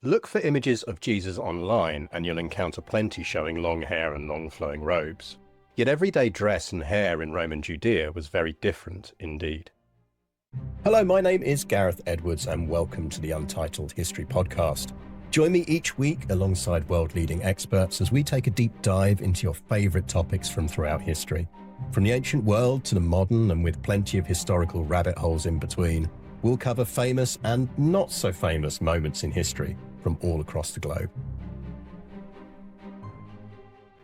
Look for images of Jesus online and you'll encounter plenty showing long hair and long flowing robes. Yet everyday dress and hair in Roman Judea was very different indeed. Hello, my name is Gareth Edwards and welcome to the Untitled History Podcast. Join me each week alongside world-leading experts as we take a deep dive into your favourite topics from throughout history. From the ancient world to the modern, and with plenty of historical rabbit holes in between, we'll cover famous and not so famous moments in history from all across the globe.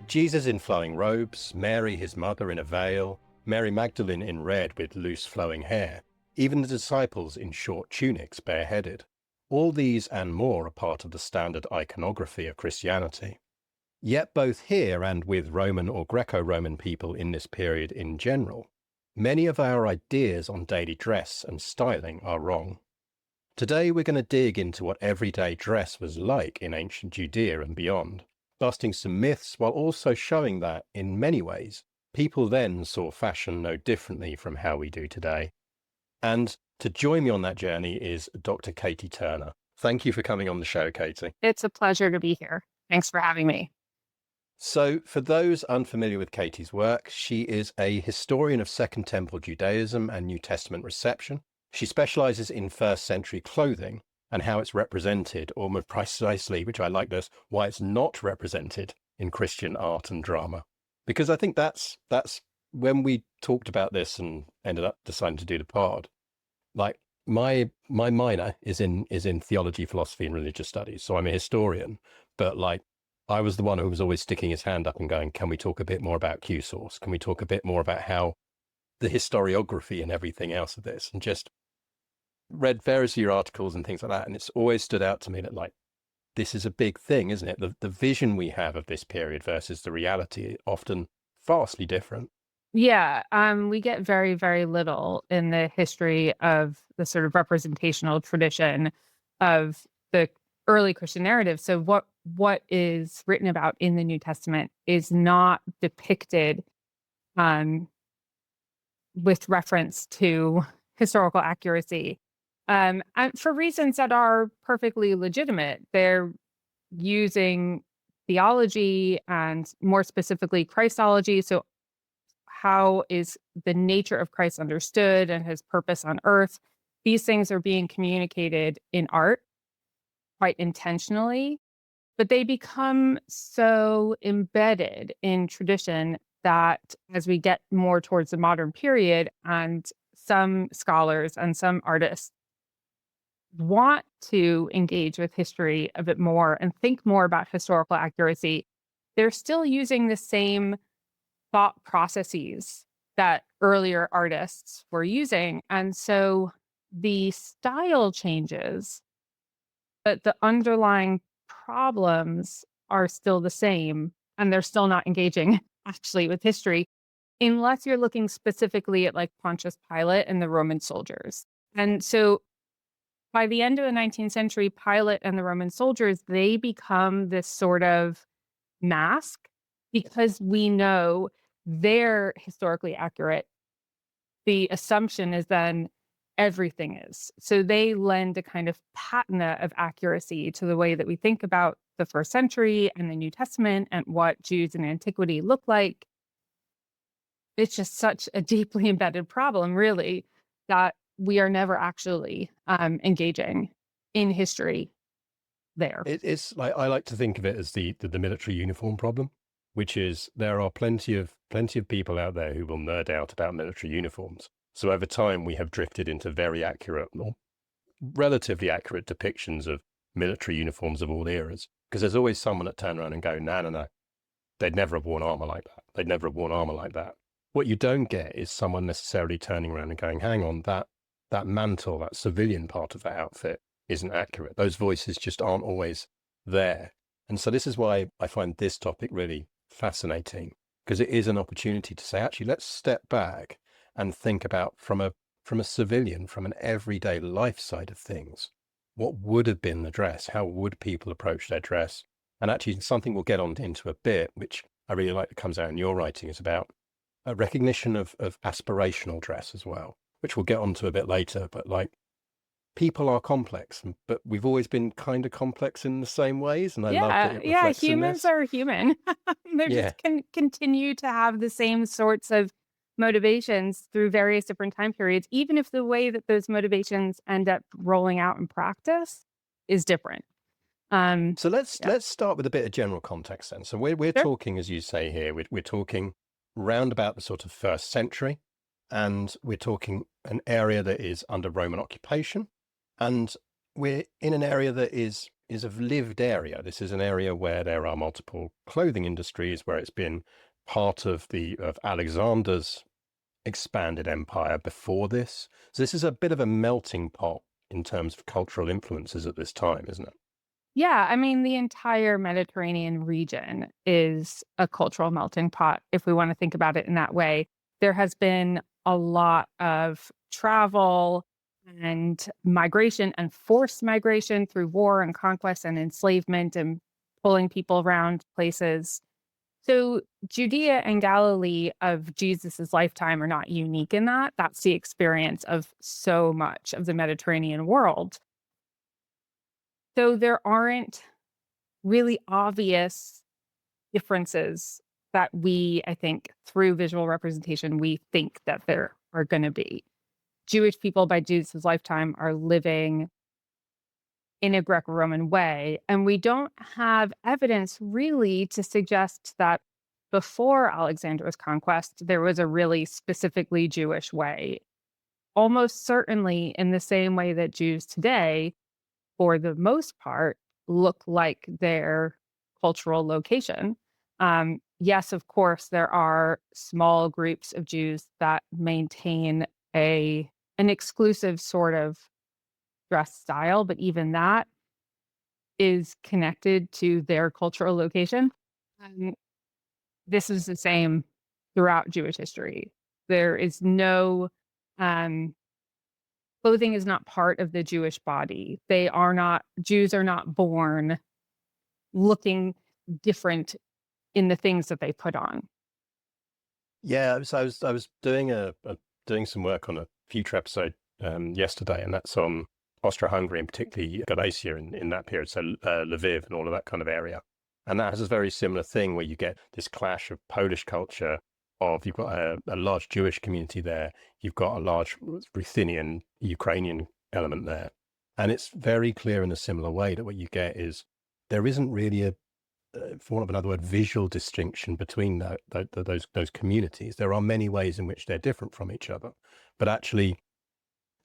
Jesus in flowing robes, Mary his mother in a veil, Mary Magdalene in red with loose flowing hair, even the disciples in short tunics bareheaded. All these and more are part of the standard iconography of Christianity. Yet both here and with Roman or Greco-Roman people in this period in general, many of our ideas on daily dress and styling are wrong. Today we're going to dig into what everyday dress was like in ancient Judea and beyond, busting some myths while also showing that, in many ways, people then saw fashion no differently from how we do today. And to join me on that journey is Dr. Katie Turner. Thank you for coming on the show, Katie. It's a pleasure to be here. Thanks for having me. So for those unfamiliar with Katie's work, she is a historian of Second Temple Judaism and New Testament reception. She specialises in first century clothing and how it's represented, or more precisely, which I like this, why it's not represented in Christian art and drama. Because I think that's when we talked about this and ended up deciding to do the pod, like my minor is in theology, philosophy and religious studies. So I'm a historian, but like I was the one who was always sticking his hand up and going, can we talk a bit more about Q source? Can we talk a bit more about how the historiography and everything else of this, and just read various of your articles and things like that. And it's always stood out to me that like, this is a big thing, isn't it? The vision we have of this period versus the reality, often vastly different. Yeah, we get very, very little in the history of the sort of representational tradition of the early Christian narrative. So what is written about in the New Testament is not depicted with reference to historical accuracy. And for reasons that are perfectly legitimate. They're using theology and more specifically Christology. So how is the nature of Christ understood and his purpose on earth? These things are being communicated in art quite intentionally, but they become so embedded in tradition that as we get more towards the modern period, and some scholars and some artists want to engage with history a bit more and think more about historical accuracy, they're still using the same thought processes that earlier artists were using. And so the style changes, but the underlying problems are still the same, and they're still not engaging actually with history, unless you're looking specifically at like Pontius Pilate and the Roman soldiers. And so by the end of the 19th century, Pilate and the Roman soldiers, they become this sort of mask because we know they're historically accurate. The assumption is then everything is. So they lend a kind of patina of accuracy to the way that we think about the first century and the New Testament and what Jews in antiquity look like. It's just such a deeply embedded problem, really, that we are never actually engaging in history there. It's like, I like to think of it as the military uniform problem, which is there are plenty of people out there who will nerd out about military uniforms. So over time, we have drifted into very accurate or relatively accurate depictions of military uniforms of all eras. Because there's always someone that turn around and go, no, they'd never have worn armor like that. They'd never have worn armor like that. What you don't get is someone necessarily turning around and going, hang on, that mantle, that civilian part of that outfit isn't accurate. Those voices just aren't always there. And so this is why I find this topic really fascinating, because it is an opportunity to say, actually, let's step back and think about from a civilian, from an everyday life side of things, what would have been the dress? How would people approach their dress? And actually something we'll get on into a bit, which I really like that comes out in your writing, is about a recognition of aspirational dress as well, which we'll get onto a bit later. But like people are complex, but we've always been kind of complex in the same ways, and I love that Yeah, it yeah, reflects in humans this. are human. They're Yeah. just continue to have the same sorts of motivations through various different time periods, even if the way that those motivations end up rolling out in practice is different. Um, So let's yeah, let's start with a bit of general context then. So we're sure. talking, as you say here, we're talking round about the sort of first century, and we're talking an area that is under Roman occupation, and we're in an area that is a lived area. This is an area where there are multiple clothing industries, where it's been part of the of Alexander's expanded empire before this. So this is a bit of a melting pot in terms of cultural influences at this time, isn't it? Yeah, I mean, the entire Mediterranean region is a cultural melting pot, if we want to think about it in that way. There has been a lot of travel and migration and forced migration through war and conquest and enslavement and pulling people around places. So, Judea and Galilee of Jesus's lifetime are not unique in that. That's the experience of so much of the Mediterranean world. So, there aren't really obvious differences that I think, through visual representation, we think that there are going to be. Jewish people by Jesus' lifetime are living in a Greco-Roman way, and we don't have evidence really to suggest that before Alexander's conquest, there was a really specifically Jewish way. Almost certainly, in the same way that Jews today, for the most part, look like their cultural location. Yes, of course, there are small groups of Jews that maintain a an exclusive sort of dress style, but even that is connected to their cultural location. Um, this is the same throughout Jewish history. There is no um, clothing is not part of the Jewish body. Jews are not born looking different in the things that they put on. Yeah, I was doing doing some work on a future episode yesterday, and that's on Austro-Hungary and particularly Galicia in that period, so Lviv and all of that kind of area. And that has a very similar thing where you get this clash of Polish culture. Of you've got a large Jewish community there, you've got a large Ruthenian Ukrainian element there, and it's very clear in a similar way that what you get is there isn't really a for want of another word, visual distinction between those communities. There are many ways in which they're different from each other, but actually,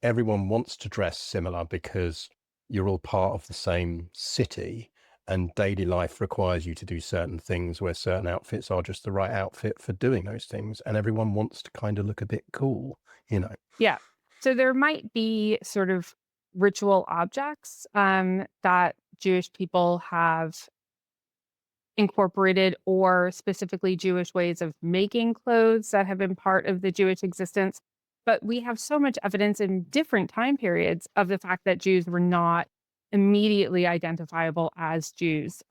everyone wants to dress similar because you're all part of the same city, and daily life requires you to do certain things where certain outfits are just the right outfit for doing those things, and everyone wants to kind of look a bit cool, you know. Yeah. So there might be sort of ritual objects that Jewish people have incorporated, or specifically Jewish ways of making clothes that have been part of the Jewish existence. But we have so much evidence in different time periods of the fact that Jews were not immediately identifiable as Jews.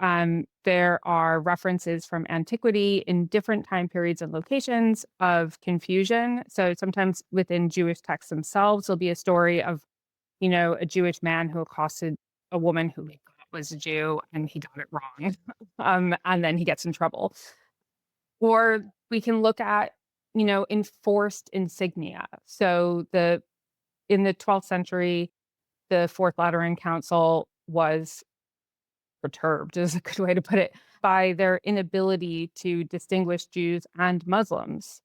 There are references from antiquity in different time periods and locations of confusion. So sometimes within Jewish texts themselves, there'll be a story of, a Jewish man who accosted a woman who he thought was a Jew and he got it wrong. And then he gets in trouble. Or we can look at, enforced insignia. So in the 12th century, the Fourth Lateran Council was perturbed, is a good way to put it, by their inability to distinguish Jews and Muslims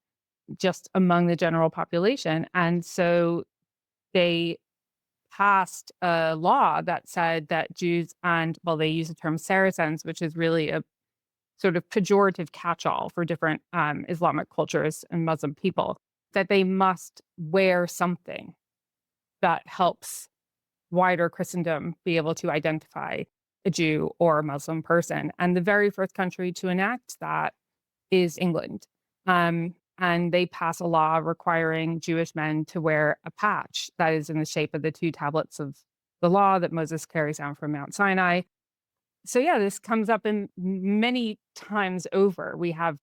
just among the general population. And so they passed a law that said that Jews and, well, they use the term Saracens, which is really a sort of pejorative catch-all for different Islamic cultures and Muslim people, that they must wear something that helps wider Christendom be able to identify a Jew or a Muslim person. And the very first country to enact that is England. And they pass a law requiring Jewish men to wear a patch that is in the shape of the two tablets of the law that Moses carries down from Mount Sinai. So, yeah, this comes up in many times over. We have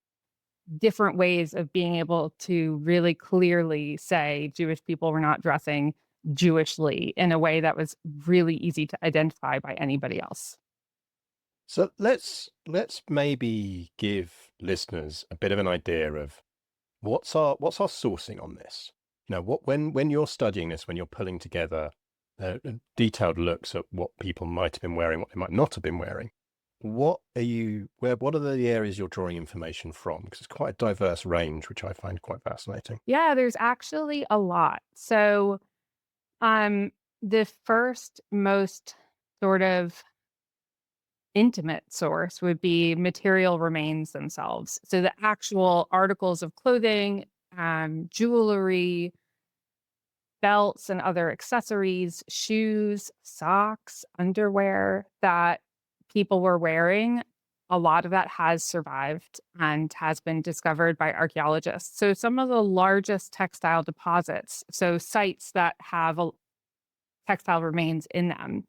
different ways of being able to really clearly say Jewish people were not dressing Jewishly in a way that was really easy to identify by anybody else. So let's maybe give listeners a bit of an idea of what's our sourcing on this. You know, what when you're studying this, when you're pulling together detailed looks at what people might have been wearing, what they might not have been wearing. What are the areas you're drawing information from? Because it's quite a diverse range, which I find quite fascinating. Yeah, there's actually a lot. So, um, the first most sort of intimate source would be material remains themselves. So the actual articles of clothing, jewelry, belts and other accessories, shoes, socks, underwear that people were wearing, a lot of that has survived and has been discovered by archaeologists. So some of the largest textile deposits, so sites that have textile remains in them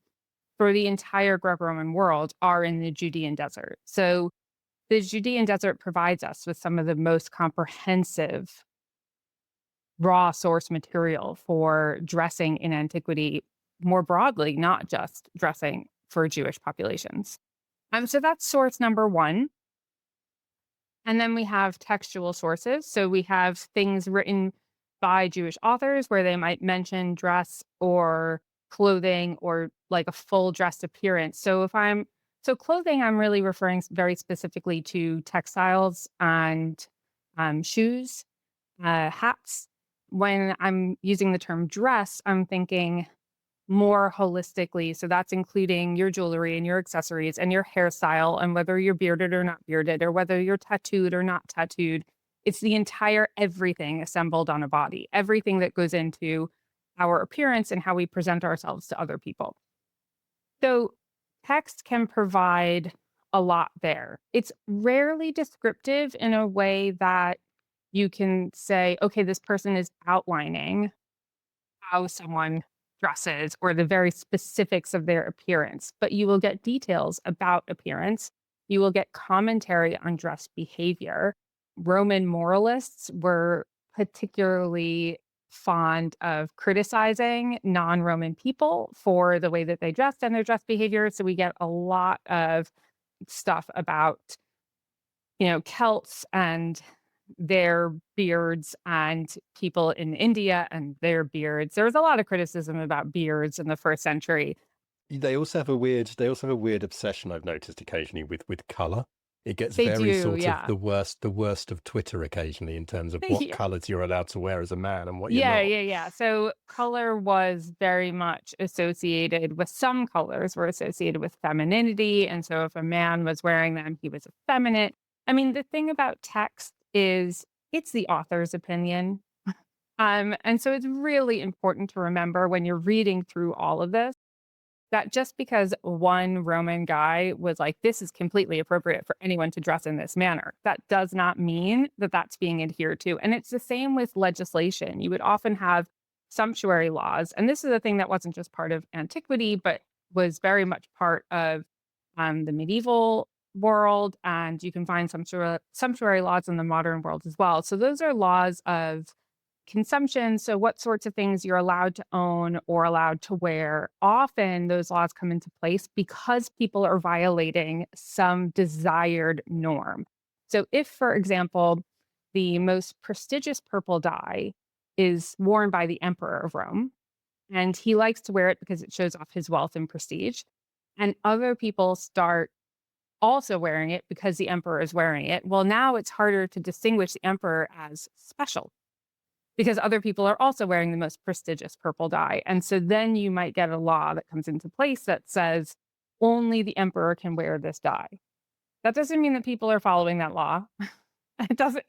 for the entire Greco-Roman world are in the Judean desert. So the Judean desert provides us with some of the most comprehensive raw source material for dressing in antiquity more broadly, not just dressing for Jewish populations. So that's source number one. And then we have textual sources. So we have things written by Jewish authors where they might mention dress or clothing or like a full dressed appearance. So clothing, I'm really referring very specifically to textiles and shoes, hats. When I'm using the term dress, I'm thinking more holistically. So that's including your jewelry and your accessories and your hairstyle and whether you're bearded or not bearded or whether you're tattooed or not tattooed. It's the entire everything assembled on a body, everything that goes into our appearance and how we present ourselves to other people. So text can provide a lot there. It's rarely descriptive in a way that you can say, okay, this person is outlining how someone dresses or the very specifics of their appearance, but you will get details about appearance. You will get commentary on dress behavior. Roman moralists were particularly fond of criticizing non-Roman people for the way that they dressed and their dress behavior. So we get a lot of stuff about, Celts and their beards and people in India and their beards. There was a lot of criticism about beards in the first century. They also have a weird obsession I've noticed occasionally with color. It gets They very do, sort of yeah. the worst of Twitter occasionally in terms of what Yeah. colors you're allowed to wear as a man and what you're Yeah, not. yeah, yeah. So color was very much associated with some colors were associated with femininity. And so if a man was wearing them, he was effeminate. I mean, the thing about text is it's the author's opinion. And so it's really important to remember when you're reading through all of this that just because one Roman guy was like, this is completely appropriate for anyone to dress in this manner, that does not mean that that's being adhered to. And it's the same with legislation. You would often have sumptuary laws. And this is a thing that wasn't just part of antiquity, but was very much part of the medieval world. And you can find sumptuary laws in the modern world as well. So those are laws of consumption. So, what sorts of things you're allowed to own or allowed to wear. Often those laws come into place because people are violating some desired norm. So, if, for example, the most prestigious purple dye is worn by the emperor of Rome, and he likes to wear it because it shows off his wealth and prestige, and other people start also wearing it because the emperor is wearing it, well, now it's harder to distinguish the emperor as special because other people are also wearing the most prestigious purple dye. And so then you might get a law that comes into place that says only the emperor can wear this dye. That doesn't mean that people are following that law.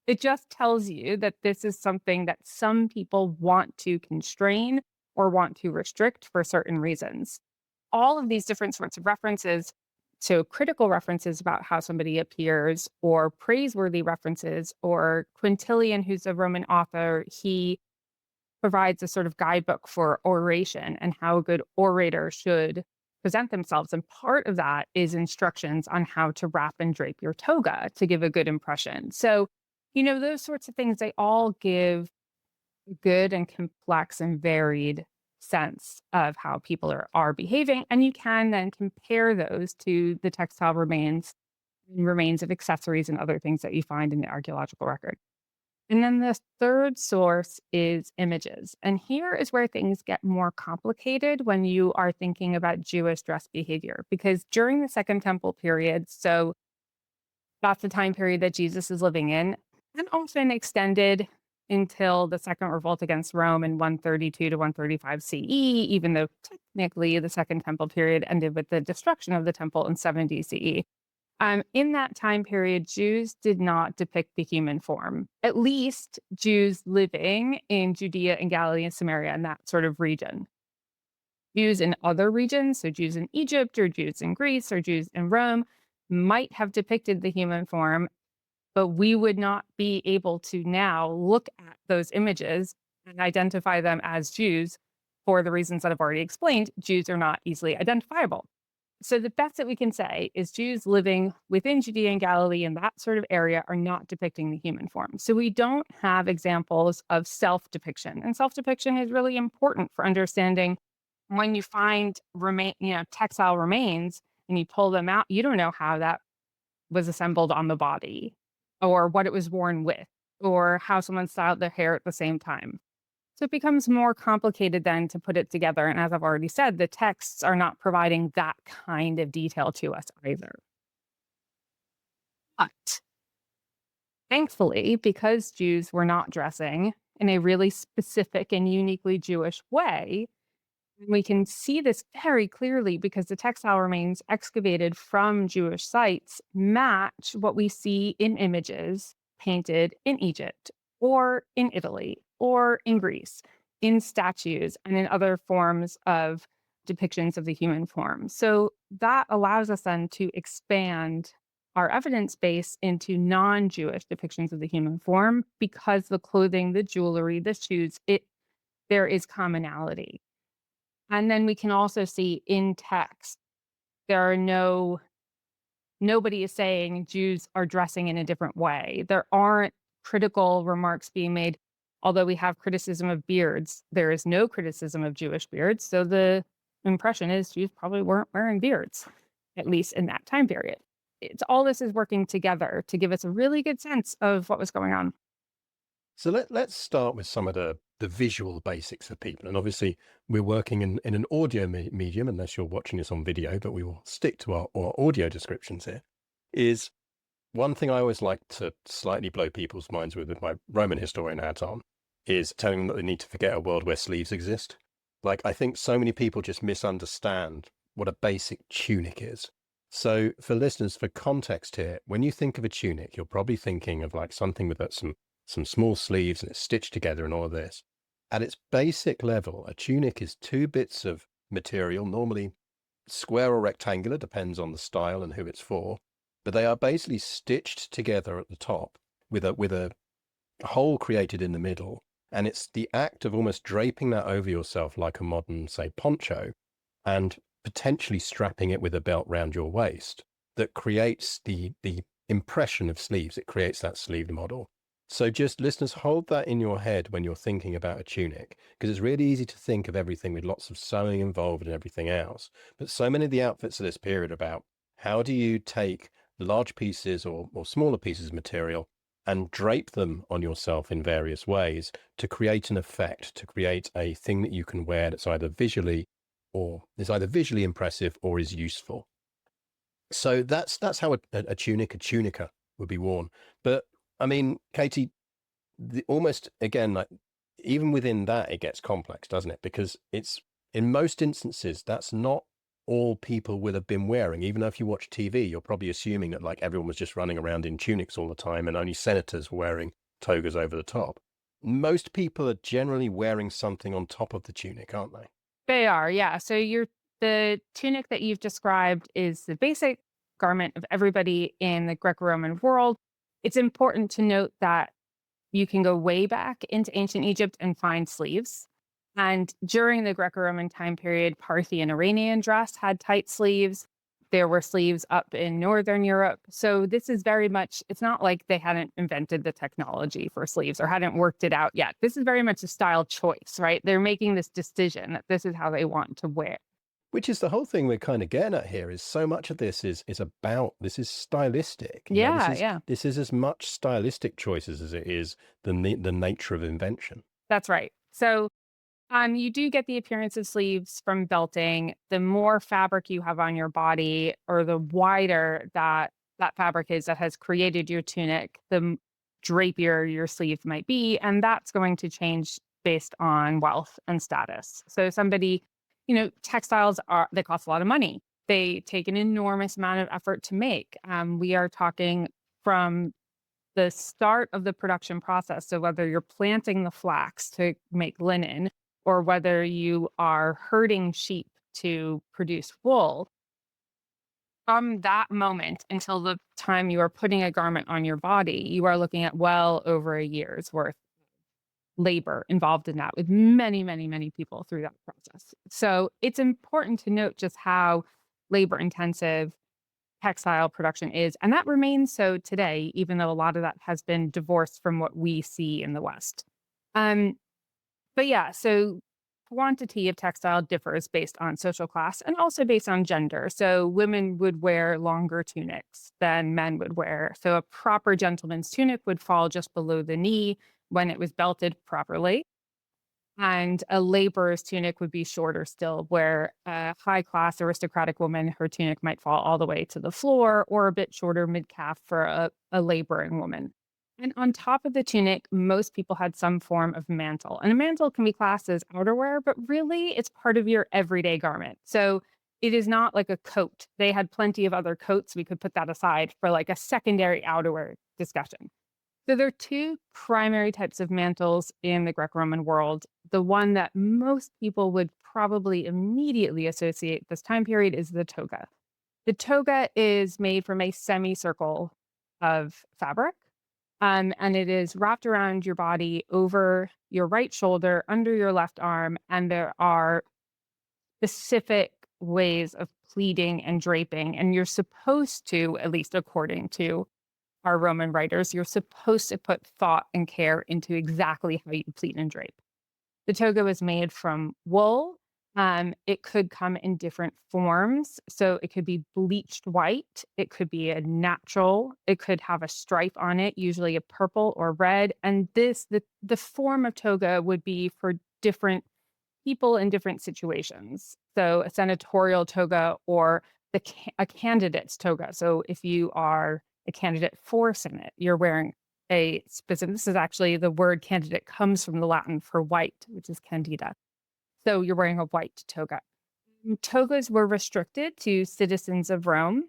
It just tells you that this is something that some people want to constrain or want to restrict for certain reasons. All of these different sorts of references, so critical references about how somebody appears, or praiseworthy references, or Quintilian, who's a Roman author, he provides a sort of guidebook for oration and how a good orator should present themselves. And part of that is instructions on how to wrap and drape your toga to give a good impression. So, those sorts of things, they all give good and complex and varied sense of how people are behaving. And you can then compare those to the textile remains of accessories and other things that you find in the archaeological record. And then the third source is images. And here is where things get more complicated when you are thinking about Jewish dress behavior, because during the Second Temple period, so that's the time period that Jesus is living in, and often extended until the Second Revolt against Rome in 132 to 135 CE, even though technically the Second Temple period ended with the destruction of the temple in 70 CE. In that time period, Jews did not depict the human form, at least Jews living in Judea and Galilee and Samaria and that sort of region. Jews in other regions, so Jews in Egypt or Jews in Greece or Jews in Rome, might have depicted the human form, but we would not be able to now look at those images and identify them as Jews for the reasons that I've already explained. Jews are not easily identifiable. So the best that we can say is Jews living within Judea and Galilee in that sort of area are not depicting the human form. So we don't have examples of self-depiction. And self-depiction is really important for understanding when you find textile remains and you pull them out, you don't know how that was assembled on the body or what it was worn with or how someone styled their hair at the same time. So it becomes more complicated then to put it together. And as I've already said, the texts are not providing that kind of detail to us either. But thankfully, because Jews were not dressing in a really specific and uniquely Jewish way, we can see this very clearly because the textile remains excavated from Jewish sites match what we see in images painted in Egypt or in Italy or in Greece, in statues and in other forms of depictions of the human form. So that allows us then to expand our evidence base into non-Jewish depictions of the human form because the clothing, the jewelry, the shoes, there is commonality. And then we can also see in text, nobody is saying Jews are dressing in a different way. There aren't critical remarks being made, although we have criticism of beards. There is no criticism of Jewish beards. So the impression is Jews probably weren't wearing beards, at least in that time period. All this is working together to give us a really good sense of what was going on. So let's start with some of the visual basics for people. And obviously, we're working in an audio medium, unless you're watching this on video, but we will stick to our audio descriptions here. Is one thing I always like to slightly blow people's minds with my Roman historian hat on, is telling them that they need to forget a world where sleeves exist. Like, I think so many people just misunderstand what a basic tunic is. So for listeners, for context here, when you think of a tunic, you're probably thinking of like something with some small sleeves and it's stitched together and all of this. At its basic level, a tunic is two bits of material, normally square or rectangular, depends on the style and who it's for, but they are basically stitched together at the top with a hole created in the middle. And it's the act of almost draping that over yourself like a modern, say, poncho, and potentially strapping it with a belt round your waist that creates the impression of sleeves. It creates that sleeved model. So just listeners, hold that in your head when you're thinking about a tunic, because it's really easy to think of everything with lots of sewing involved and everything else. But so many of the outfits of this period are about how do you take large pieces or smaller pieces of material and drape them on yourself in various ways to create an effect, to create a thing that you can wear that's either visually impressive or is useful. So that's how a tunic, a tunica would be worn. But I mean, Katie, almost again, like even within that, it gets complex, doesn't it? Because it's in most instances, that's not all people will have been wearing. Even though if you watch TV, you're probably assuming that like everyone was just running around in tunics all the time and only senators were wearing togas over the top. Most people are generally wearing something on top of the tunic, aren't they? They are, yeah. So the tunic that you've described is the basic garment of everybody in the Greco-Roman world. It's important to note that you can go way back into ancient Egypt and find sleeves. And during the Greco-Roman time period, Parthian Iranian dress had tight sleeves. There were sleeves up in Northern Europe. So this is very much, it's not like they hadn't invented the technology for sleeves or hadn't worked it out yet. This is very much a style choice, right? They're making this decision that this is how they want to wear. Which is the whole thing we're kind of getting at here, is so much of this is about, this is stylistic. You know, this Yeah, is yeah, this is as much stylistic choices as it is the nature of invention. that's right. So you do get the appearance of sleeves from belting. The more fabric you have on your body, or the wider that fabric is that has created your tunic, drapier your sleeve might be, and that's going to change based on wealth and status. So somebody, textiles are they cost a lot of money. They take an enormous amount of effort to make. We are talking from the start of the production process. So whether you're planting the flax to make linen or whether you are herding sheep to produce wool, from that moment until the time you are putting a garment on your body, you are looking at well over a year's worth labor involved in that with many, many, many people through that process. So it's important to note just how labor intensive textile production is. And that remains so today, even though a lot of that has been divorced from what we see in the West. Um, but yeah, so quantity of textile differs based on social class and also based on gender. So women would wear longer tunics than men would wear. So a proper gentleman's tunic would fall just below the knee when it was belted properly. And a laborer's tunic would be shorter still, where a high class aristocratic woman, her tunic might fall all the way to the floor or a bit shorter mid calf for a laboring woman. And on top of the tunic, most people had some form of mantle. And a mantle can be classed as outerwear, but really it's part of your everyday garment. So it is not like a coat. They had plenty of other coats. We could put that aside for like a secondary outerwear discussion. So there are two primary types of mantles in the Greco-Roman world. The one that most people would probably immediately associate this time period is the toga. The toga is made from a semicircle of fabric, and it is wrapped around your body over your right shoulder, under your left arm, and there are specific ways of pleating and draping, and you're supposed to, at least according to our Roman writers, you're supposed to put thought and care into exactly how you pleat and drape. The toga was made from wool. It could come in different forms. So it could be bleached white. It could be a natural. It could have a stripe on it, usually a purple or red. And the form of toga would be for different people in different situations. So a senatorial toga or a candidate's toga. So if you are a candidate for Senate, you're wearing a specific, this is actually the word candidate comes from the Latin for white, which is candida. So you're wearing a white toga. Togas were restricted to citizens of Rome,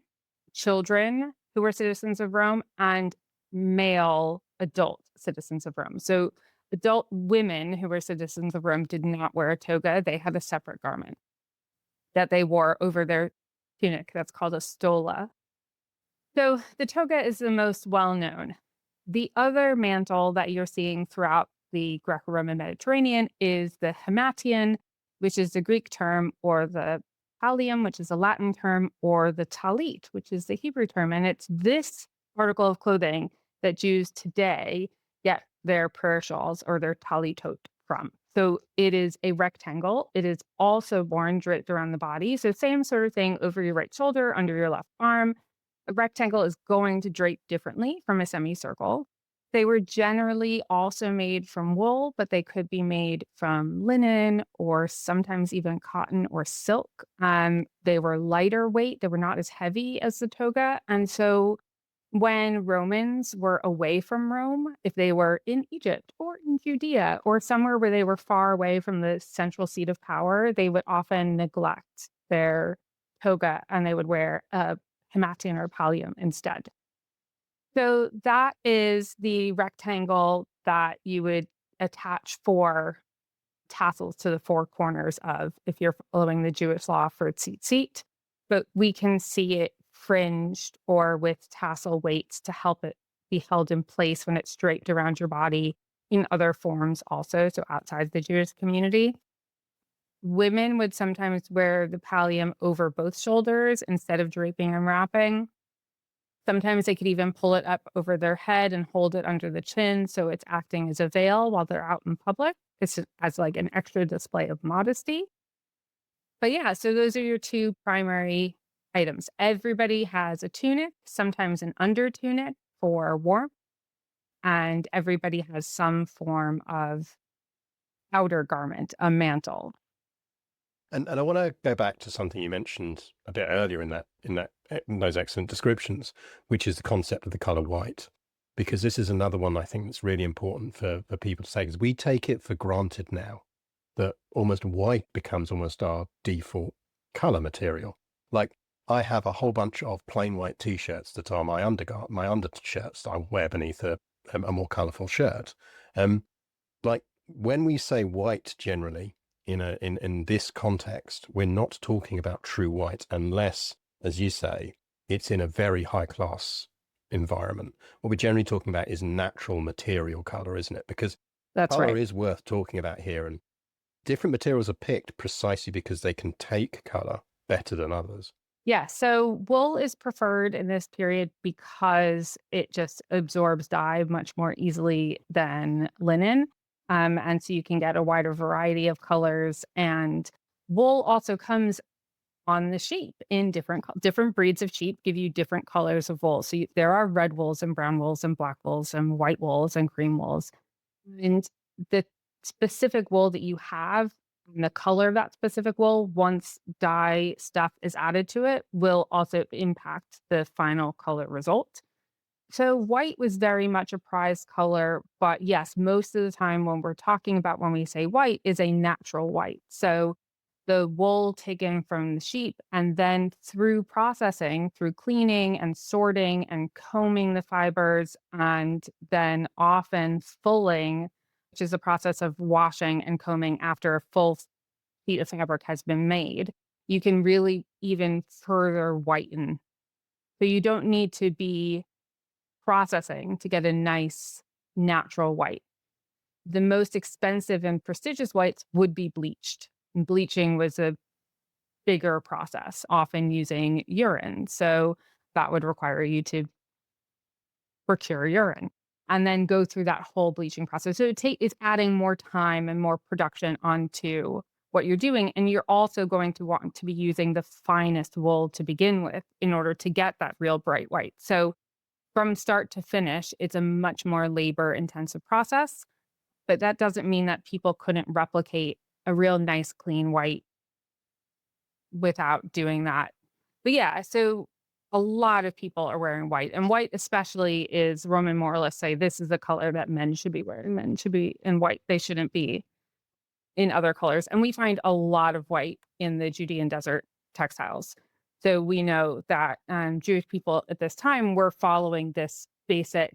children who were citizens of Rome, and male adult citizens of Rome. So adult women who were citizens of Rome did not wear a toga. They had a separate garment that they wore over their tunic. That's called a stola. So the toga is the most well known. The other mantle that you're seeing throughout the Greco Roman Mediterranean is the himation, which is the Greek term, or the pallium, which is a Latin term, or the talit, which is the Hebrew term. And it's this article of clothing that Jews today get their prayer shawls or their talitot from. So it is a rectangle. It is also worn draped around the body. So same sort of thing over your right shoulder, under your left arm. A rectangle is going to drape differently from a semicircle. They were generally also made from wool, but they could be made from linen or sometimes even cotton or silk. They were lighter weight. They were not as heavy as the toga. And so when Romans were away from Rome, if they were in Egypt or in Judea or somewhere where they were far away from the central seat of power, they would often neglect their toga and they would wear a himation or pallium instead. So that is the rectangle that you would attach four tassels to the four corners of if you're following the Jewish law for tzitzit. But we can see it fringed or with tassel weights to help it be held in place when it's draped around your body in other forms also, so outside the Jewish community. Women would sometimes wear the pallium over both shoulders instead of draping and wrapping. Sometimes they could even pull it up over their head and hold it under the chin, so it's acting as a veil while they're out in public. It's as like an extra display of modesty. But yeah, so those are your two primary items. Everybody has a tunic, sometimes an under tunic for warmth, and everybody has some form of outer garment, a mantle. And I want to go back to something you mentioned a bit earlier in those excellent descriptions, which is the concept of the color white, because this is another one I think that's really important for people to take, because we take it for granted now that almost white becomes almost our default color material. Like I have a whole bunch of plain white t-shirts that are my undershirts that I wear beneath a more colorful shirt. Like when we say white generally in this context, we're not talking about true white unless, as you say, it's in a very high class environment. What we're generally talking about is natural material color, isn't it? Because That's color right. is worth talking about here, and different materials are picked precisely because they can take color better than others. Yeah, so wool is preferred in this period because it just absorbs dye much more easily than linen. And so you can get a wider variety of colors. And wool also comes on the sheep in different breeds of sheep give you different colors of wool. So there are red wools and brown wools and black wools and white wools and cream wools. And the specific wool that you have and the color of that specific wool, once dye stuff is added to it, will also impact the final color result. So white was very much a prized color, but yes, most of the time when we're talking about when we say white is a natural white. So the wool taken from the sheep and then through processing, through cleaning and sorting and combing the fibers, and then often fulling, which is a process of washing and combing after a full sheet of fabric has been made, you can really even further whiten. So you don't need to be processing to get a nice natural white. The most expensive and prestigious whites would be bleached. And bleaching was a bigger process, often using urine. So that would require you to procure urine and then go through that whole bleaching process. So it's adding more time and more production onto what you're doing. And you're also going to want to be using the finest wool to begin with in order to get that real bright white. So from start to finish, it's a much more labor intensive process, but that doesn't mean that people couldn't replicate a real nice clean white without doing that. But yeah, so a lot of people are wearing white, and white especially is Roman moralists say this is the color that men should be wearing. Men should be in white. They shouldn't be in other colors. And we find a lot of white in the Judean desert textiles. So we know that Jewish people at this time were following this basic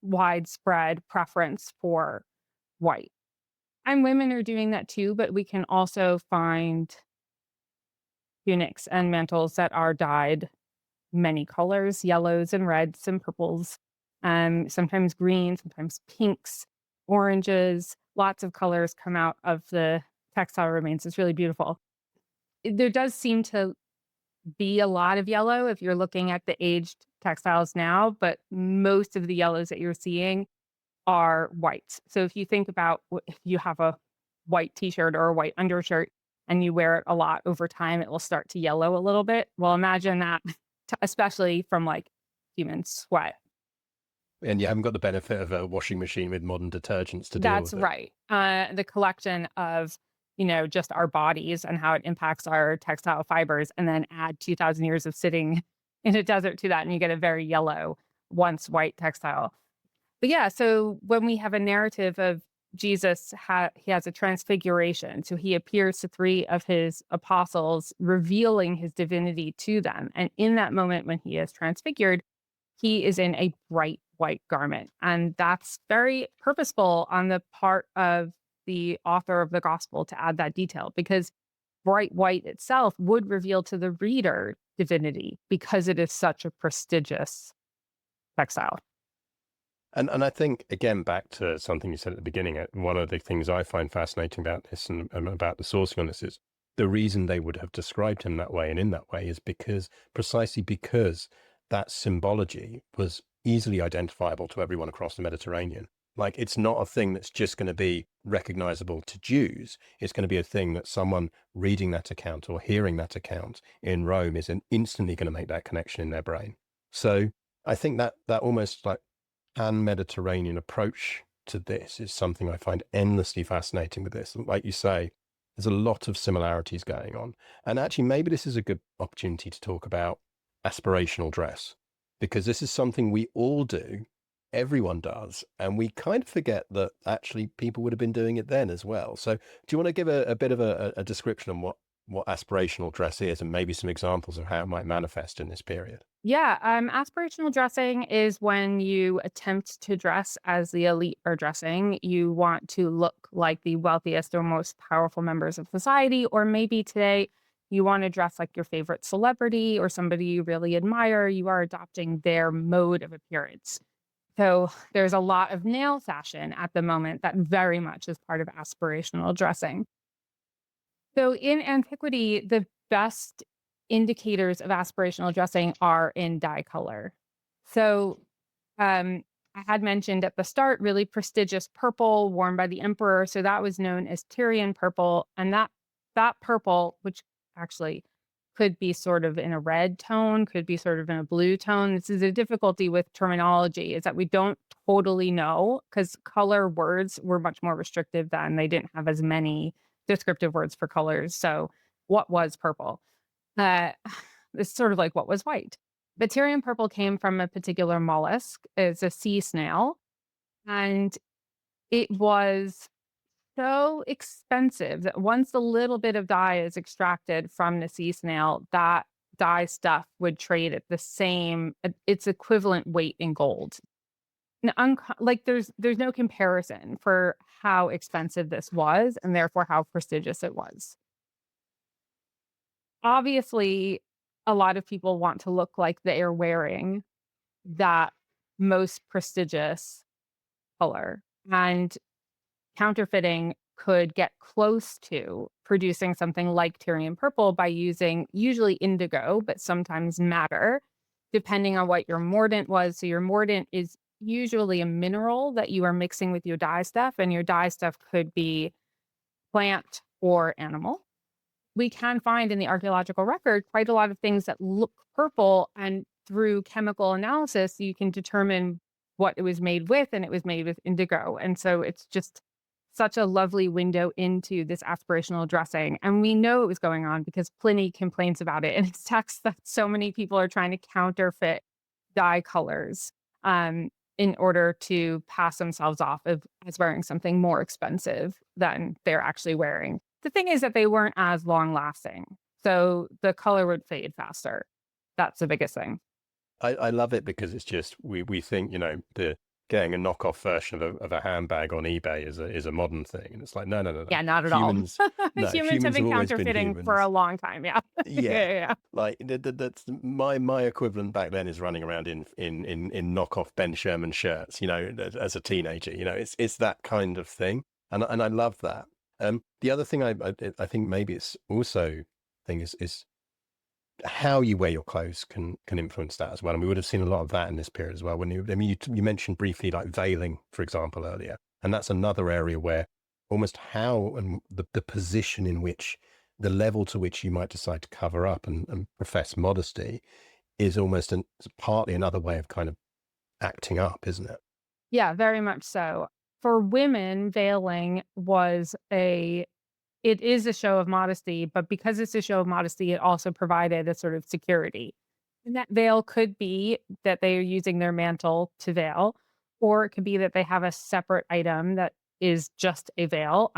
widespread preference for white. And women are doing that too, but we can also find tunics and mantles that are dyed many colors, yellows and reds and purples, sometimes green, sometimes pinks, oranges. Lots of colors come out of the textile remains. It's really beautiful. There does seem to be a lot of yellow if you're looking at the aged textiles now, but most of the yellows that you're seeing are whites. So if you think about if you have a white t-shirt or a white undershirt and you wear it a lot over time, it will start to yellow a little bit. Well, imagine that, especially from like human sweat. And you haven't got the benefit of a washing machine with modern detergents to deal That's with it. right. The collection of, just our bodies and how it impacts our textile fibers, and then add 2,000 years of sitting in a desert to that, and you get a very yellow, once white textile. But yeah, so when we have a narrative of Jesus, he has a transfiguration. So he appears to three of his apostles, revealing his divinity to them. And in that moment, when he is transfigured, he is in a bright white garment. And that's very purposeful on the part of the author of the gospel to add that detail, because bright white itself would reveal to the reader divinity because it is such a prestigious textile. And I think, again, back to something you said at the beginning, one of the things I find fascinating about this and about the sourcing on this is the reason they would have described him that way and in that way is precisely because that symbology was easily identifiable to everyone across the Mediterranean. Like, it's not a thing that's just going to be recognizable to Jews. It's going to be a thing that someone reading that account or hearing that account in Rome is instantly going to make that connection in their brain. So I think that almost like pan-Mediterranean approach to this is something I find endlessly fascinating with this. Like you say, there's a lot of similarities going on. And actually, maybe this is a good opportunity to talk about aspirational dress, because this is something we all do, everyone does, and we kind of forget that actually people would have been doing it then as well. So do you want to give a bit of a description on what aspirational dress is and maybe some examples of how it might manifest in this period? Yeah, aspirational dressing is when you attempt to dress as the elite are dressing. You want to look like the wealthiest or most powerful members of society, or maybe today you want to dress like your favorite celebrity or somebody you really admire. You are adopting their mode of appearance. So there's a lot of nail fashion at the moment that very much is part of aspirational dressing. So in antiquity, the best indicators of aspirational dressing are in dye color. So I had mentioned at the start really prestigious purple worn by the emperor. So that was known as Tyrian purple. And that purple, which actually could be sort of in a red tone, could be sort of in a blue tone. This is a difficulty with terminology, is that we don't totally know because color words were much more restrictive then. They didn't have as many descriptive words for colors. So what was purple? Uh, it's sort of like what was white. Tyrian purple came from a particular mollusk. It's a sea snail, and it was so expensive that once a little bit of dye is extracted from the sea snail, that dye stuff would trade at the same its equivalent weight in gold. Like there's no comparison for how expensive this was and therefore how prestigious it was. Obviously, a lot of people want to look like they are wearing that most prestigious color, and counterfeiting could get close to producing something like Tyrian purple by using usually indigo, but sometimes madder, depending on what your mordant was. So your mordant is usually a mineral that you are mixing with your dye stuff, and your dye stuff could be plant or animal. We can find in the archaeological record quite a lot of things that look purple, and through chemical analysis, you can determine what it was made with, and it was made with indigo. And so it's just such a lovely window into this aspirational dressing. And we know it was going on because Pliny complains about it in his text that so many people are trying to counterfeit dye colors in order to pass themselves off as wearing something more expensive than they're actually wearing. The thing is that they weren't as long lasting. So the color would fade faster. That's the biggest thing. I love it because it's just we think, the getting a knockoff version of a handbag on eBay is a modern thing, and it's like no. Yeah, not at all. Humans, no, Humans have humans have been always been counterfeiting for a humans. long time. Yeah. Yeah, Yeah. like that's my equivalent back then is running around in knockoff Ben Sherman shirts, as a teenager. It's that kind of thing, and I love that. The other thing I think maybe it's also thing is how you wear your clothes can influence that as well. And we would have seen a lot of that in this period as well. You mentioned briefly like veiling, for example, earlier, and that's another area where almost how and the position in which the level to which you might decide to cover up and profess modesty is almost partly another way of kind of acting up, isn't it? Yeah, very much so. For women, veiling it is a show of modesty, but because it's a show of modesty, it also provided a sort of security. And that veil could be that they are using their mantle to veil, or it could be that they have a separate item that is just a veil.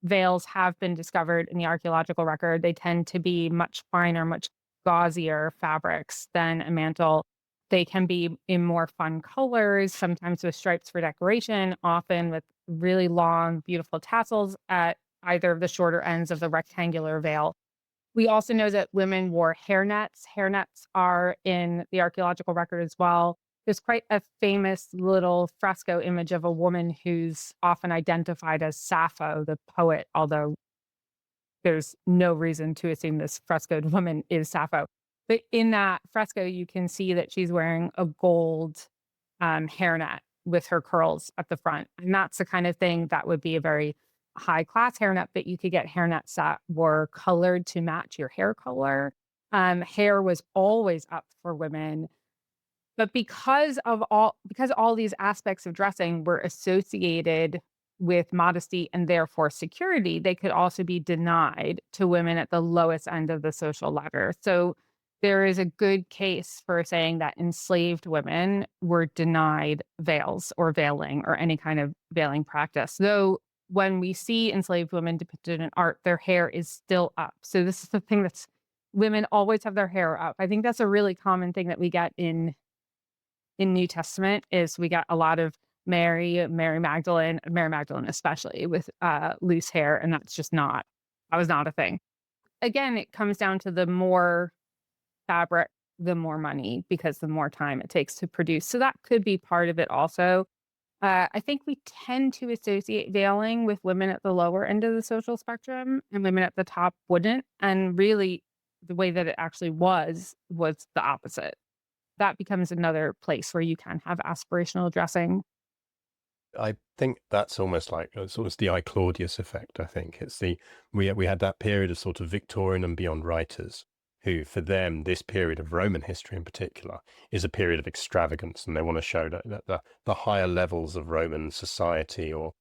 Veils have been discovered in the archaeological record. They tend to be much finer, much gauzier fabrics than a mantle. They can be in more fun colors, sometimes with stripes for decoration, often with really long, beautiful tassels at either of the shorter ends of the rectangular veil. We also know that women wore hairnets. Hairnets are in the archaeological record as well. There's quite a famous little fresco image of a woman who's often identified as Sappho, the poet, although there's no reason to assume this frescoed woman is Sappho. But in that fresco, you can see that she's wearing a gold hairnet with her curls at the front. And that's the kind of thing that would be a very high class hairnet, but you could get hairnets that were colored to match your hair color. Hair was always up for women, but because all these aspects of dressing were associated with modesty and therefore security, they could also be denied to women at the lowest end of the social ladder. So there is a good case for saying that enslaved women were denied veils or veiling or any kind of veiling practice. Though when we see enslaved women depicted in art, their hair is still up. So this is the thing that's women always have their hair up. I think that's a really common thing that we get in New Testament is we got a lot of Mary Magdalene especially with loose hair, and that was not a thing. Again, it comes down to the more fabric, the more money, because the more time it takes to produce. So that could be part of it also. I think we tend to associate veiling with women at the lower end of the social spectrum, and women at the top wouldn't. And really, the way that it actually was the opposite. That becomes another place where you can have aspirational dressing. I think that's almost like sort of the I Claudius effect. I think it's we had that period of sort of Victorian and beyond writers who, for them, this period of Roman history in particular is a period of extravagance, and they want to show that the higher levels of Roman society or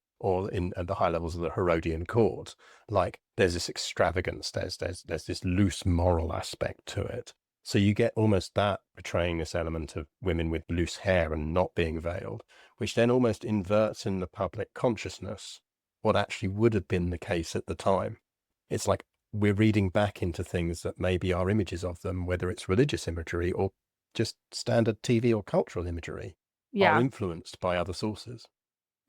in at the high levels of the Herodian court, like there's this extravagance, there's this loose moral aspect to it. So you get almost that portraying this element of women with loose hair and not being veiled, which then almost inverts in the public consciousness what actually would have been the case at the time. It's like we're reading back into things that maybe are images of them, whether it's religious imagery or just standard TV or cultural imagery, are Yeah. influenced by other sources.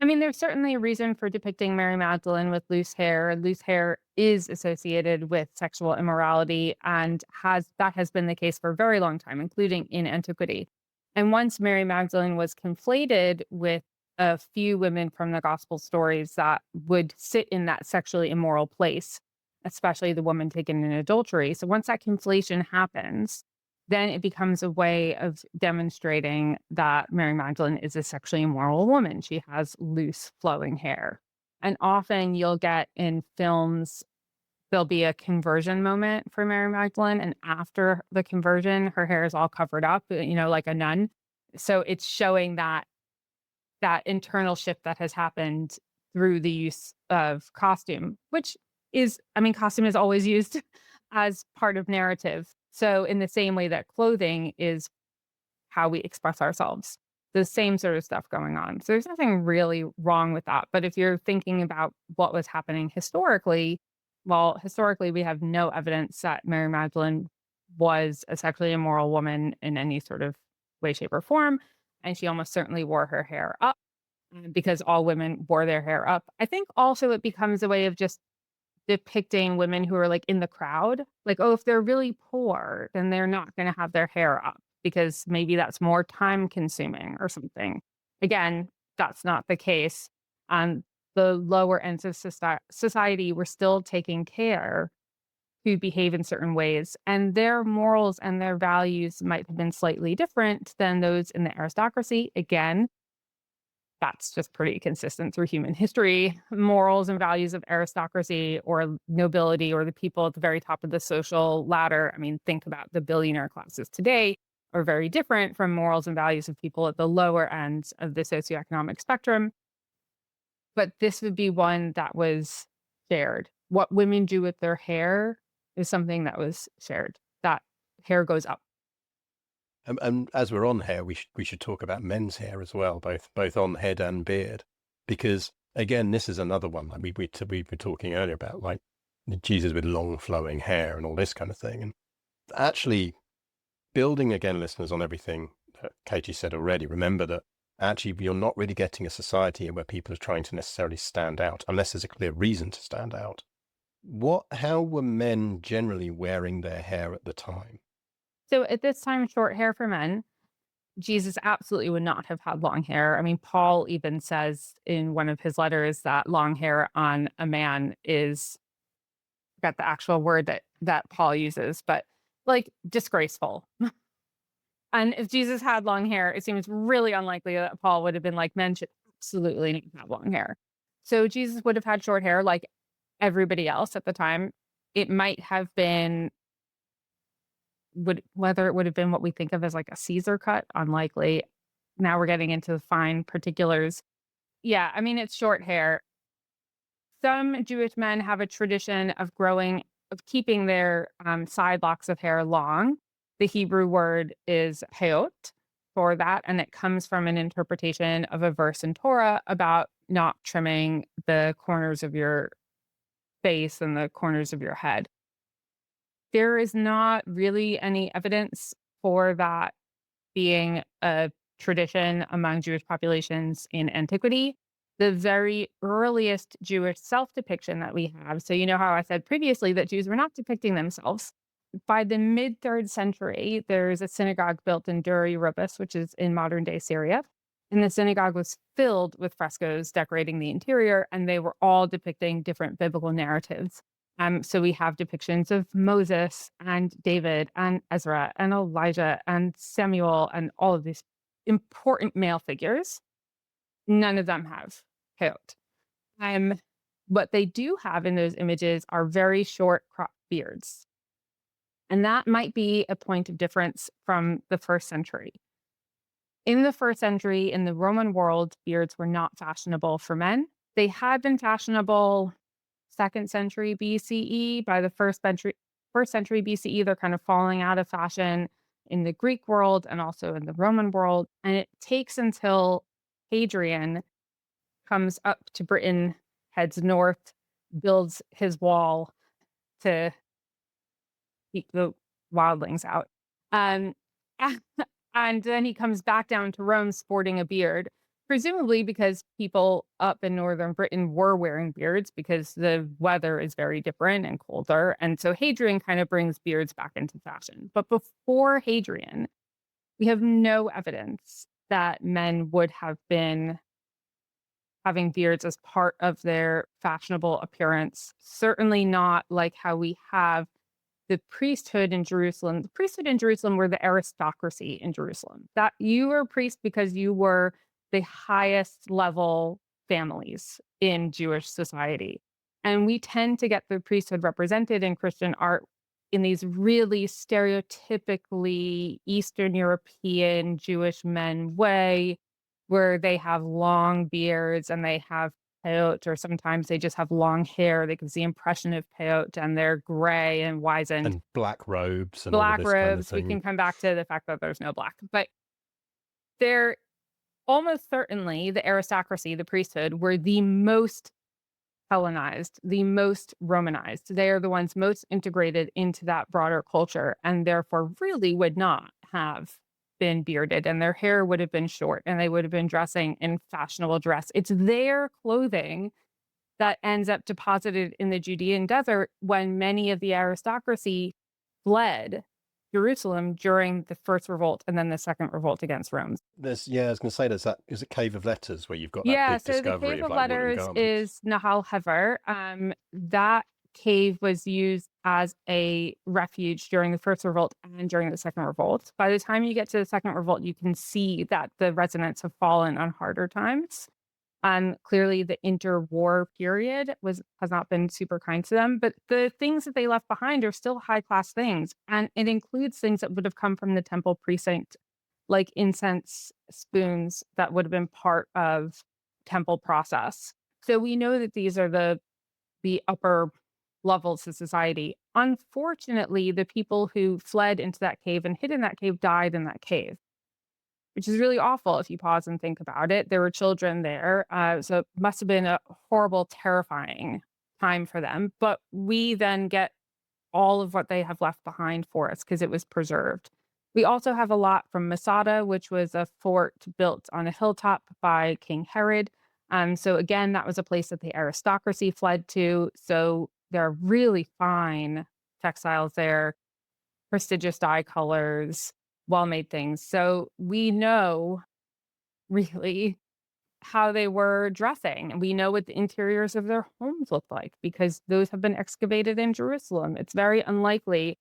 I mean, there's certainly a reason for depicting Mary Magdalene with loose hair. Loose hair is associated with sexual immorality and has been the case for a very long time, including in antiquity. And once Mary Magdalene was conflated with a few women from the gospel stories that would sit in that sexually immoral place, especially the woman taken in adultery. So once that conflation happens, then it becomes a way of demonstrating that Mary Magdalene is a sexually immoral woman. She has loose, flowing hair. And often you'll get in films, there'll be a conversion moment for Mary Magdalene. And after the conversion, her hair is all covered up, like a nun. So it's showing that internal shift that has happened through the use of costume, which is, I mean, costume is always used as part of narrative. So, in the same way that clothing is how we express ourselves, the same sort of stuff going on. So, there's nothing really wrong with that. But if you're thinking about what was happening historically, well, historically, we have no evidence that Mary Magdalene was a sexually immoral woman in any sort of way, shape, or form. And she almost certainly wore her hair up because all women wore their hair up. I think also it becomes a way of just depicting women who are, like, in the crowd. Like, oh, if they're really poor, then they're not gonna have their hair up because maybe that's more time consuming or something. Again, that's not the case. On the lower ends of society, we're still taking care to behave in certain ways, and their morals and their values might have been slightly different than those in the aristocracy. Again, that's just pretty consistent through human history. Morals and values of aristocracy or nobility or the people at the very top of the social ladder. I mean, think about the billionaire classes today are very different from morals and values of people at the lower ends of the socioeconomic spectrum. But this would be one that was shared. What women do with their hair is something that was shared. That hair goes up. And as we're on hair, we should talk about men's hair as well, both on head and beard, because again, this is another one like we were talking earlier about, like Jesus with long flowing hair and all this kind of thing. And actually, building again, listeners, on everything that Katie said already, remember that actually you're not really getting a society where people are trying to necessarily stand out, unless there's a clear reason to stand out. How were men generally wearing their hair at the time? So at this time, short hair for men. Jesus absolutely would not have had long hair. I mean, Paul even says in one of his letters that long hair on a man is got the actual word that Paul uses, but like disgraceful. And if Jesus had long hair, it seems really unlikely that Paul would have been like, men should absolutely not have long hair. So Jesus would have had short hair like everybody else at the time. It might have been would whether it would have been what we think of as like a Caesar cut, unlikely. Now we're getting into the fine particulars. Yeah, I mean it's short hair. Some Jewish men have a tradition of keeping their side locks of hair long. The Hebrew word is peot for that, and it comes from an interpretation of a verse in Torah about not trimming the corners of your face and the corners of your head. There is not really any evidence for that being a tradition among Jewish populations in antiquity. The very earliest Jewish self-depiction that we have, so you know how I said previously that Jews were not depicting themselves. By the mid-3rd century, there's a synagogue built in Dura-Europos, which is in modern-day Syria, and the synagogue was filled with frescoes decorating the interior, and they were all depicting different biblical narratives. So we have depictions of Moses and David and Ezra and Elijah and Samuel and all of these important male figures. None of them have haircut. Um, what they do have in those images are very short cropped beards. And that might be a point of difference from the first century. In the first century, in the Roman world, beards were not fashionable for men. They had been fashionable 2nd century BCE. By the first century BCE, they're kind of falling out of fashion in the Greek world and also in the Roman world. And it takes until Hadrian comes up to Britain, heads north, builds his wall to keep the wildlings out. Um, and then he comes back down to Rome sporting a beard, presumably because people up in northern Britain were wearing beards because the weather is very different and colder. And so Hadrian kind of brings beards back into fashion. But before Hadrian, we have no evidence that men would have been having beards as part of their fashionable appearance. Certainly not like how we have the priesthood in Jerusalem. The priesthood in Jerusalem were the aristocracy in Jerusalem. That you were a priest because you were the highest level families in Jewish society. And we tend to get the priesthood represented in Christian art in these really stereotypically Eastern European Jewish men way, where they have long beards and they have peyote, or sometimes they just have long hair that gives the impression of peyote, and they're gray and wizened. And black robes and all of Black this kind of robes, we thing. can come back to the fact that there's no black, but they're almost certainly the aristocracy, the priesthood, were the most Hellenized, the most Romanized. They are the ones most integrated into that broader culture and therefore really would not have been bearded, and their hair would have been short and they would have been dressing in fashionable dress. It's their clothing that ends up deposited in the Judean desert when many of the aristocracy fled Jerusalem during the first revolt and then the second revolt against Rome. I was going to say, there's that, is it Cave of Letters where you've got that Yeah, big so the discovery Cave of of like woolen Letters garments? is Nahal Hever. That cave was used as a refuge during the first revolt and during the second revolt. By the time you get to the second revolt, you can see that the residents have fallen on harder times. Clearly the interwar period has not been super kind to them, but the things that they left behind are still high class things. And it includes things that would have come from the temple precinct, like incense spoons that would have been part of temple process. So we know that these are the upper levels of society. Unfortunately, the people who fled into that cave and hid in that cave died in that cave, which is really awful if you pause and think about it. There were children there, so it must have been a horrible, terrifying time for them. But we then get all of what they have left behind for us because it was preserved. We also have a lot from Masada, which was a fort built on a hilltop by King Herod. So again, that was a place that the aristocracy fled to. So there are really fine textiles there, prestigious dye colors. well-made things. So we know really how they were dressing. We know what the interiors of their homes look like because those have been excavated in Jerusalem. It's very unlikely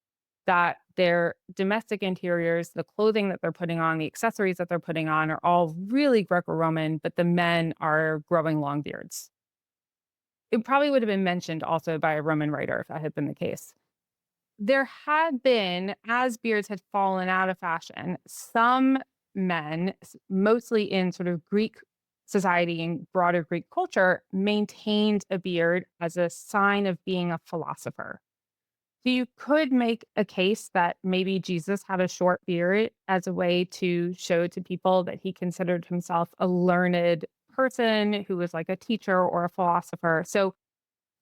that their domestic interiors, the clothing that they're putting on, the accessories that they're putting on are all really Greco-Roman, but the men are growing long beards. It probably would have been mentioned also by a Roman writer if that had been the case. There had been, as beards had fallen out of fashion, some men, mostly in sort of Greek society and broader Greek culture, maintained a beard as a sign of being a philosopher. So you could make a case that maybe Jesus had a short beard as a way to show to people that he considered himself a learned person who was like a teacher or a philosopher. So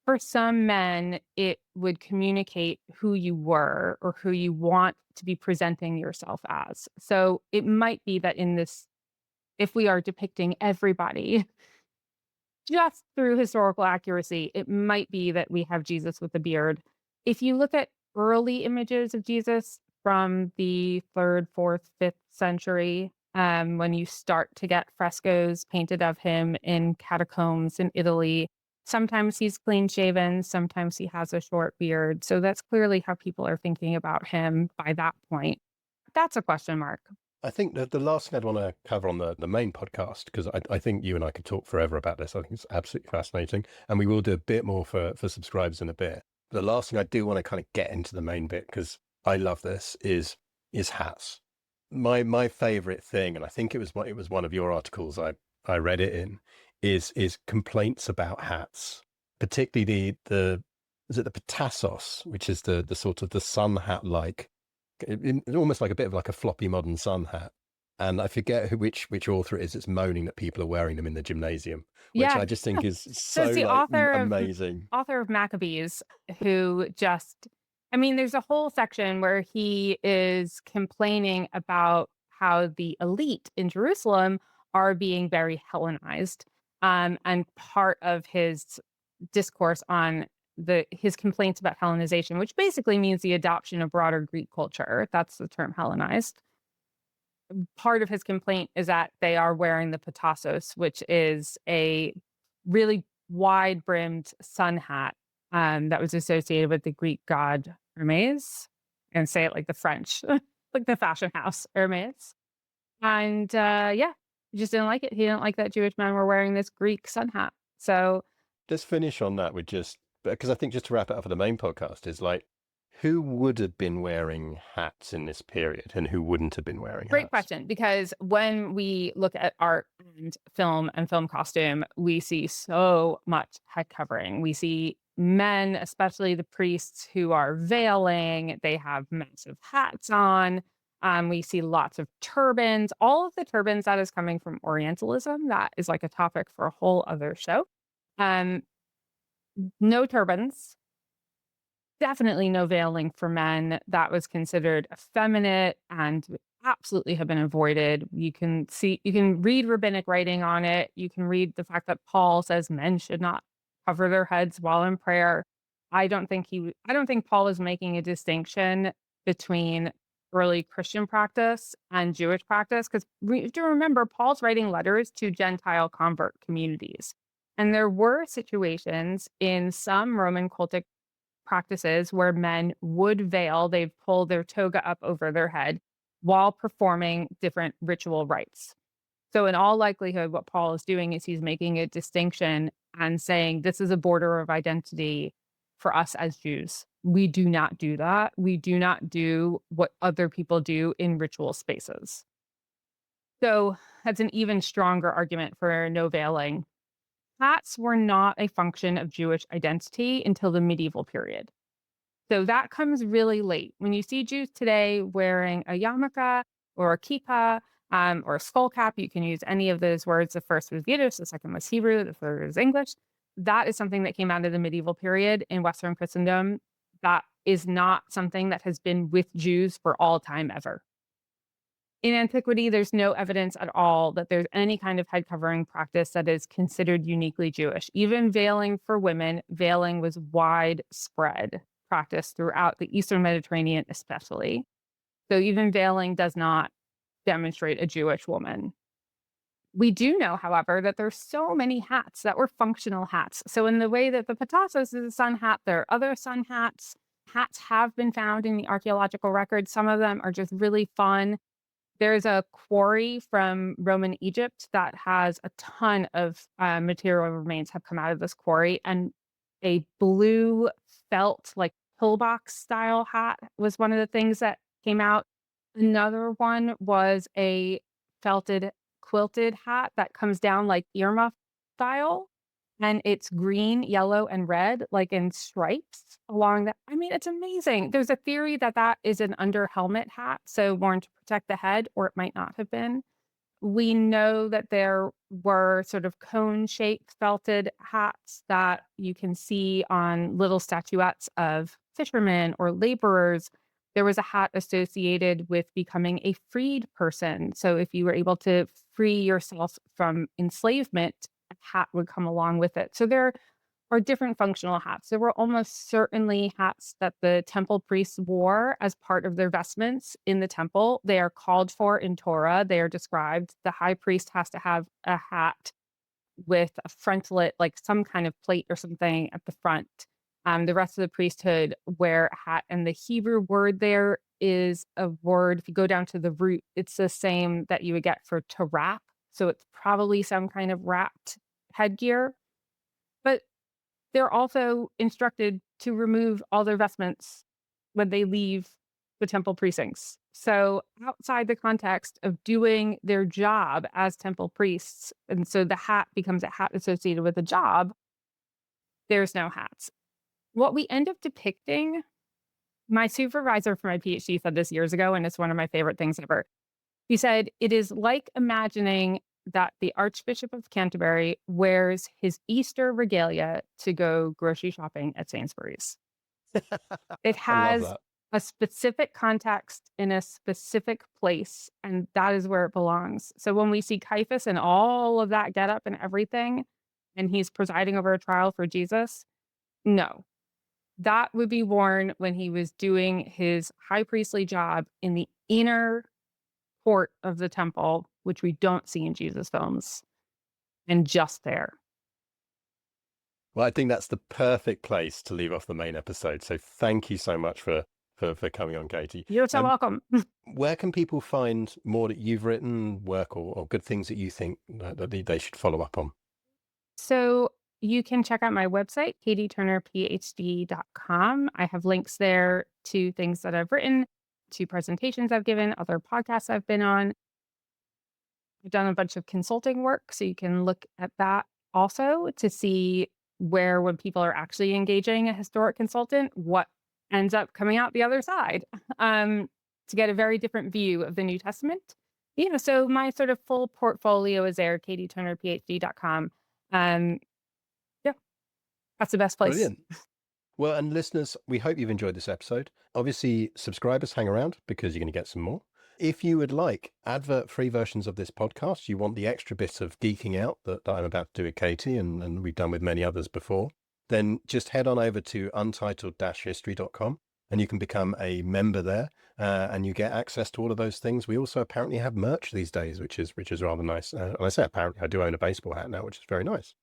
for some men, it would communicate who you were or who you want to be presenting yourself as. So it might be that in this, if we are depicting everybody just through historical accuracy, it might be that we have Jesus with a beard. If you look at early images of Jesus from the third, fourth, fifth century, when you start to get frescoes painted of him in catacombs in Italy, sometimes he's clean shaven, sometimes he has a short beard. So that's clearly how people are thinking about him by that point. That's a question mark. I think that the last thing I'd want to cover on the main podcast, because I think you and I could talk forever about this. I think it's absolutely fascinating. And we will do a bit more for subscribers in a bit. The last thing I do want to kind of get into the main bit, because I love this, is hats. My favorite thing, and I think it was one of your articles I read it in, is complaints about hats, particularly the is it the Petassos, which is the sort of the sun hat like. It's almost like a bit of like a floppy modern sun hat. And I forget which author it is that's moaning that people are wearing them in the gymnasium, which Yeah. I just think is So so it's the like amazing. author of Maccabees who just I mean, there's a whole section where he is complaining about how the elite in Jerusalem are being very Hellenized. And part of his discourse on his complaints about Hellenization, which basically means the adoption of broader Greek culture. That's the term Hellenized. Part of his complaint is that they are wearing the Petassos, which is a really wide brimmed sun hat that was associated with the Greek god Hermes, and say it like the French, like the fashion house Hermes. And yeah, he just didn't like it. He didn't like that Jewish men were wearing this Greek sun hat. So Let's finish on that with just because I think just to wrap it up for the main podcast is like, who would have been wearing hats in this period and who wouldn't have been wearing great hats? question, because when we look at art and film costume, we see so much head covering. We see men, especially the priests, who are veiling. They have massive hats on. We see lots of turbans. All of the turbans that is coming from Orientalism. That is like a topic for a whole other show. Um, no turbans. Definitely no veiling for men. That was considered effeminate and would absolutely have been avoided. You can read rabbinic writing on it. You can read the fact that Paul says men should not cover their heads while in prayer. I don't think Paul is making a distinction between early Christian practice and Jewish practice, because you have to remember Paul's writing letters to Gentile convert communities. And there were situations in some Roman cultic practices where men would veil, they'd pull their toga up over their head while performing different ritual rites. So, in all likelihood, what Paul is doing is he's making a distinction and saying this is a border of identity for us as Jews. We do not do that. We do not do what other people do in ritual spaces. So, that's an even stronger argument for no veiling. Hats were not a function of Jewish identity until the medieval period. So that comes really late. When you see Jews today wearing a yarmulke or a kippah or a skull cap, you can use any of those words. The first was Yiddish, the second was Hebrew, the third was English. That is something that came out of the medieval period in Western Christendom. That is not something that has been with Jews for all time ever. In antiquity, there's no evidence at all that there's any kind of head covering practice that is considered uniquely Jewish. Even veiling for women, veiling was widespread practice throughout the Eastern Mediterranean, especially. So even veiling does not demonstrate a Jewish woman. We do know, however, that there's so many hats that were functional hats. So in the way that the Petasos is a sun hat, there are other sun hats. Hats have been found in the archaeological record. Some of them are just really fun. There's a quarry from Roman Egypt that has a ton of material remains have come out of this quarry, and a blue felt, like pillbox style hat was one of the things that came out. Another one was a felted quilted hat that comes down like earmuff style, and it's green, yellow, and red, like in stripes along the I mean, it's amazing. There's a theory that that is an under helmet hat, so worn to protect the head, or it might not have been. We know that there were sort of cone-shaped felted hats that you can see on little statuettes of fishermen or laborers. There was a hat associated with becoming a freed person. So if you were able to free yourself from enslavement, a hat would come along with it. So there are different functional hats. There were almost certainly hats that the temple priests wore as part of their vestments in the temple. They are called for in Torah. They are described. The high priest has to have a hat with a frontlet, like some kind of plate or something at the front. The rest of the priesthood wear a hat. And the Hebrew word there is a word, if you go down to the root, it's the same that you would get for to wrap. So it's probably some kind of wrapped headgear. But they're also instructed to remove all their vestments when they leave the temple precincts. So outside the context of doing their job as temple priests, and so the hat becomes a hat associated with the job, there's no hats. What we end up depicting, my supervisor for my PhD said this years ago, and it's one of my favorite things ever. He said, it is like imagining that the Archbishop of Canterbury wears his Easter regalia to go grocery shopping at Sainsbury's. It I love has that. a specific context in a specific place, and that is where it belongs. So when we see Caiaphas and all of that get up and everything, and he's presiding over a trial for Jesus, no. That would be worn when he was doing his high priestly job in the inner court of the temple, which we don't see in Jesus films, and just there. Well, I think that's the perfect place to leave off the main episode. So thank you so much for coming on, Katie. You're so welcome. Where can people find more that you've written, work, or good things that you think that they should follow up on? So you can check out my website, katieturnerphd.com. I have links there to things that I've written, to presentations I've given, other podcasts I've been on. I've done a bunch of consulting work, so you can look at that also to see where, when people are actually engaging a historic consultant, what ends up coming out the other side, to get a very different view of the New Testament. So my sort of full portfolio is there, katieturnerphd.com. Yeah, that's the best place. Brilliant. Well, and listeners, we hope you've enjoyed this episode. Obviously, subscribers, hang around because you're going to get some more. If you would like advert-free versions of this podcast, you want the extra bit of geeking out that I'm about to do with Katie and we've done with many others before, then just head on over to untitled-history.com and you can become a member there and you get access to all of those things. We also apparently have merch these days, which is rather nice. And I say apparently, I do own a baseball hat now, which is very nice.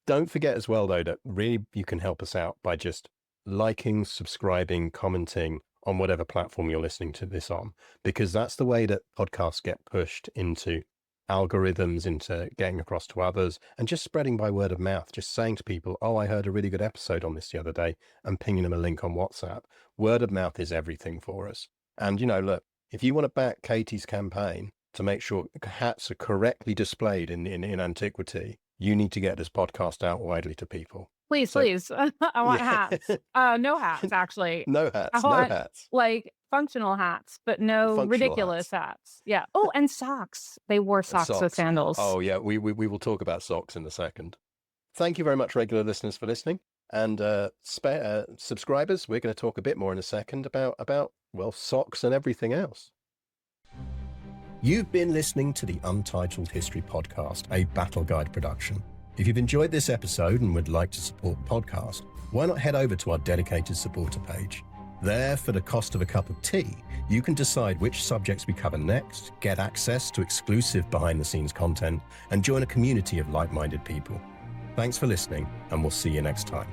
Don't forget as well, though, that really you can help us out by just liking, subscribing, commenting on whatever platform you're listening to this on, because that's the way that podcasts get pushed into algorithms, into getting across to others, and just spreading by word of mouth, just saying to people, oh, I heard a really good episode on this the other day, and pinging them a link on WhatsApp. Word of mouth is everything for us. And, look, if you want to back Katie's campaign to make sure hats are correctly displayed in antiquity, you need to get this podcast out widely to people. Please. I want hats. No hats, actually. No hats. I want, no hats. like functional hats, but no Functional ridiculous hats. Yeah. Oh, and socks. They wore socks with sandals. Oh, yeah. We will talk about socks in a second. Thank you very much, regular listeners, for listening. And subscribers, we're going to talk a bit more in a second about socks and everything else. You've been listening to the Untitled History Podcast, a Battle Guide production. If you've enjoyed this episode and would like to support the podcast, why not head over to our dedicated supporter page? There, for the cost of a cup of tea, you can decide which subjects we cover next, get access to exclusive behind-the-scenes content, and join a community of like-minded people. Thanks for listening, and we'll see you next time.